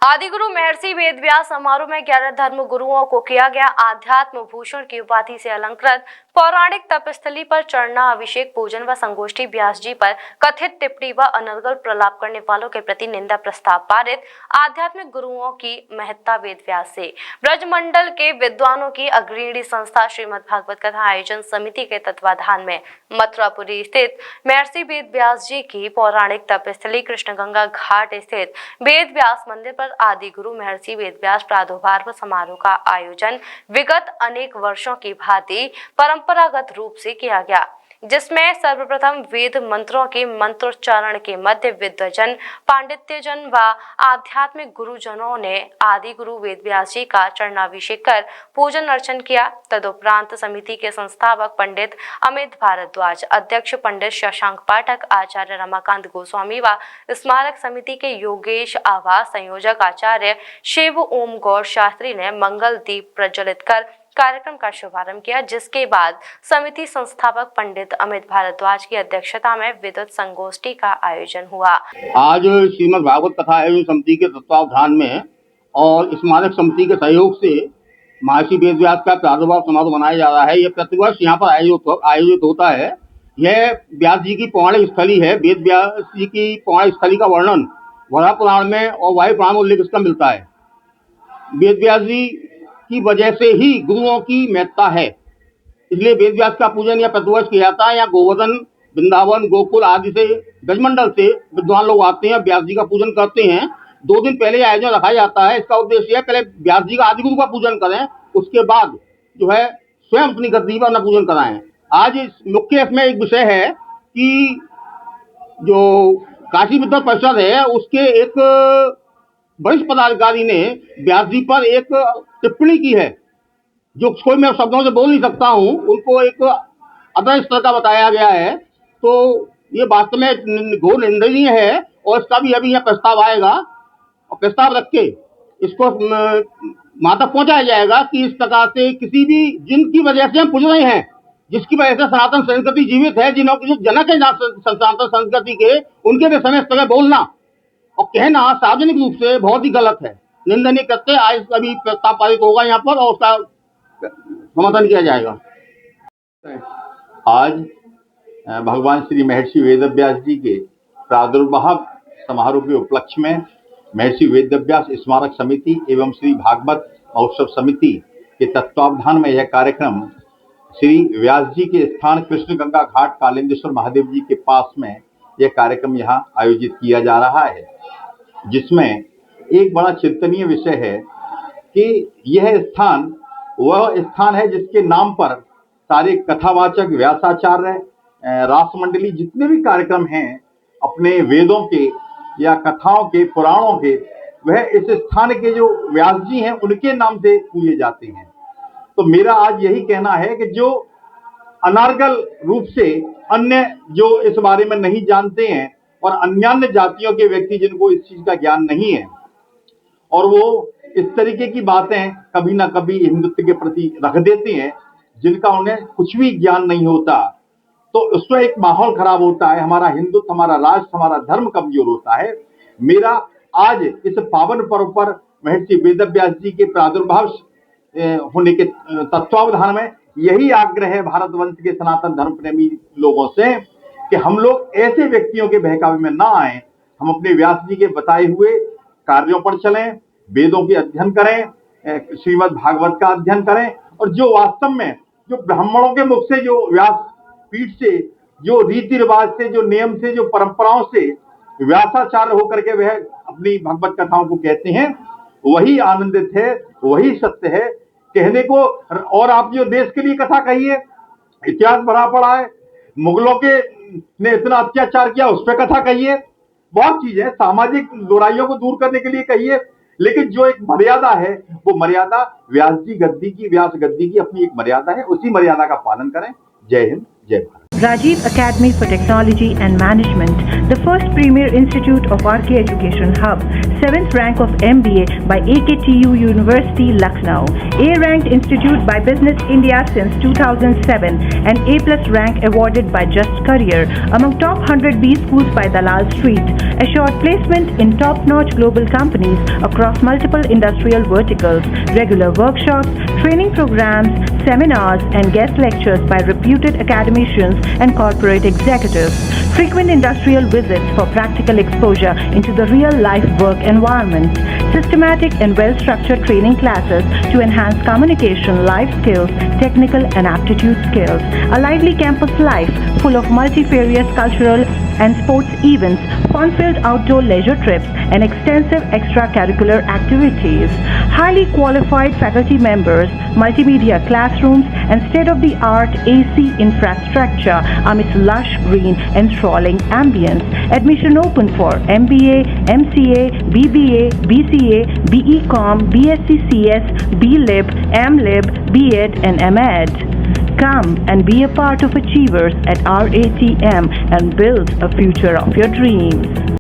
आदिगुरु महर्षि वेदव्यास समारोह में 11 धर्म गुरुओं को किया गया आध्यात्म भूषण की उपाधि से अलंकृत। पौराणिक तपस्थली पर चढ़ना, अभिषेक, पूजन व संगोष्ठी, व्यास जी पर कथित टिप्पणी व अनर्गल प्रलाप करने वालों के प्रति निंदा प्रस्ताव पारित। आध्यात्मिक गुरुओं की महत्ता वेदव्यास से। ब्रजमंडल के विद्वानों की अग्रणी संस्था श्रीमद् भागवत कथा आयोजन समिति के तत्वाधान में मथुरापुरी स्थित महर्षि वेदव्यास जी की पौराणिक तपस्थली कृष्णगंगा घाट स्थित वेदव्यास मंदिर पर आदि गुरु महर्षि वेदव्यास प्रादुर्भाव समारोह का आयोजन विगत अनेक वर्षों की भांति परंपरागत रूप से किया गया, जिसमें सर्वप्रथम वेद मंत्रों के मंत्रोच्चारण के मध्य विद्वजन, पांडित्यजन व आध्यात्मिक गुरुजनों ने आदि गुरु वेदव्यास जी का चरणाभिषेक कर पूजन अर्चन किया। तदुपरांत समिति के संस्थापक पंडित अमित भारद्वाज, अध्यक्ष पंडित शशांक पाठक, आचार्य रमाकांत गोस्वामी व स्मारक समिति के योगेश आवास, संयोजक आचार्य शिव ओम गौर शास्त्री ने मंगल दीप प्रज्वलित कर कार्यक्रम का शुभारंभ किया, जिसके बाद समिति संस्थापक पंडित अमित भारद्वाज की अध्यक्षता में विद्वत संगोष्ठी का आयोजन हुआ। आज श्रीमद् भागवत कथा आयोजन समिति के तत्वावधान में और स्मारक समिति के सहयोग से महर्षि वेदव्यास का प्रादुर्भाव समारोह मनाया जा रहा है। यह प्रतिवर्ष यहाँ पर आयोजित होता है। यह व्यास जी की पौराणिक स्थली है। वेद व्यास जी की पौराणिक स्थली का वर्णन वराह पुराण में और वायु पुराण में उल्लेख इसका मिलता है। वेद व्यास जी की वजह से ही गुरुओं की महत्ता है, इसलिए वेद व्यास का पूजन या प्रतिवर्ष किया जाता है। यहाँ गोवर्धन, वृंदावन, गोकुल आदि से, ब्रजमंडल से विद्वान लोग आते हैं, व्यास जी का पूजन करते हैं। 2 दिन पहले आयोजन रखा जाता है। इसका उद्देश्य है पहले व्यास जी का आदि गुरु का पूजन करें, उसके बाद जो है स्वयं अपनी गद्दी पर अपना पूजन कराएं। आज इस मुख्य इसमें एक विषय है कि जो काशी विद्वत परिषद है उसके एक वरिष्ठ पदाधिकारी ने व्यास जी पर एक टिप्पणी की है, जो कोई मैं शब्दों से बोल नहीं सकता हूँ। उनको एक अदर स्तर का बताया गया है, तो ये वास्तव में घोर निंदनीय है और इसका भी अभी यहाँ प्रस्ताव आएगा और प्रस्ताव रख के इसको वहाँ तक पहुँचाया जाएगा कि इस प्रकार से किसी भी जिनकी वजह से हम पूछ रहे हैं, जिसकी वजह से सनातन संस्कृति जीवित है, जिन्हों जो जनक है सनातन संस्कृति के, उनके विषय में इस तरह बोलना और कहना सार्वजनिक रूप से बहुत ही गलत है, निंदनीय करते। आज अभी प्रस्ताव पारित होगा यहाँ पर और उसका समर्थन किया जाएगा। आज भगवान श्री महर्षि वेदव्यास जी के प्रादुर्भाव समारोह के उपलक्ष्य में महर्षि वेदव्यास स्मारक समिति एवं श्री भागवत महोत्सव समिति के तत्वावधान में यह कार्यक्रम श्री व्यास जी के स्थान कृष्णगंगा घाट कालिंदेश्वर महादेव जी के पास में यह कार्यक्रम यहाँ आयोजित किया जा रहा है, जिसमें एक बड़ा चिंतनीय विषय है कि यह स्थान वह स्थान है जिसके नाम पर सारे कथावाचक, व्यासाचार्य, रासमंडली जितने भी कार्यक्रम हैं अपने वेदों के या कथाओं के, पुराणों के, वह इस स्थान के जो व्यास जी हैं उनके नाम से पूजे जाते हैं। तो मेरा आज यही कहना है कि जो अनार्गल रूप से अन्य जो इस बारे में नहीं जानते हैं और अन्यान्य जातियों के व्यक्ति जिनको इस चीज का ज्ञान नहीं है और वो इस तरीके की बातें कभी ना कभी हिंदुत्व के प्रति रख देते हैं, जिनका उन्हें कुछ भी ज्ञान नहीं होता, तो उसमें एक माहौल खराब होता है। हमारा हिंदुत्व, हमारा राष्ट्र, हमारा धर्म कमजोर होता है। मेरा आज इस पावन पर्व पर महर्षि वेदव्यास जी के प्रादुर्भाव होने के तत्वावधान में यही आग्रह है भारतवंश के सनातन धर्म प्रेमी लोगों से कि हम लोग ऐसे व्यक्तियों के बहकावे में ना आए। हम अपने व्यास जी के बताए हुए कार्यों पर चलें, वेदों के अध्ययन करें, श्रीमद् भागवत का अध्ययन करें और जो वास्तव में जो ब्राह्मणों के मुख से, जो व्यास पीठ से, जो रीति रिवाज से, जो नियम से, जो परंपराओं से व्यासाचार्य होकर के वह अपनी भगवत कथाओं को कहते हैं, वही आनंदित है, वही सत्य है कहने को। और आप जो देश के लिए कथा कही है, इतिहास भरा पड़ा है, मुगलों के ने इतना अत्याचार किया उस पर कथा कही है, बहुत चीजें सामाजिक बुराइयों को दूर करने के लिए कही है, लेकिन जो एक मर्यादा है वो मर्यादा व्यास गद्दी की अपनी एक मर्यादा है, उसी मर्यादा का पालन करें। जय हिंद, जय Bharat. Rajiv Academy for Technology and Management, the first premier institute of RK Education Hub, 7th rank of MBA by AKTU University, Lucknow, A-ranked institute by Business India since 2007, and A+ rank awarded by Just Career among top 100 B schools by Dalal Street, assured placement in top-notch global companies across multiple industrial verticals, regular workshops, training programs, seminars and guest lectures by reputed academicians and corporate executives, frequent industrial visits for practical exposure into the real-life work environment, systematic and well-structured training classes to enhance communication, life skills, technical and aptitude skills, a lively campus life full of multifarious cultural and sports events, fun-filled outdoor leisure trips, and extensive extracurricular activities, highly qualified faculty members, multimedia classrooms, and state-of-the-art AC infrastructure amidst lush green and sprawling ambience. Admission open for MBA, MCA, BBA, BCA, BEcom, BSc CS, BLib, MLib, BEd, and MEd. Come and be a part of Achievers at RATM and build a future of your dreams.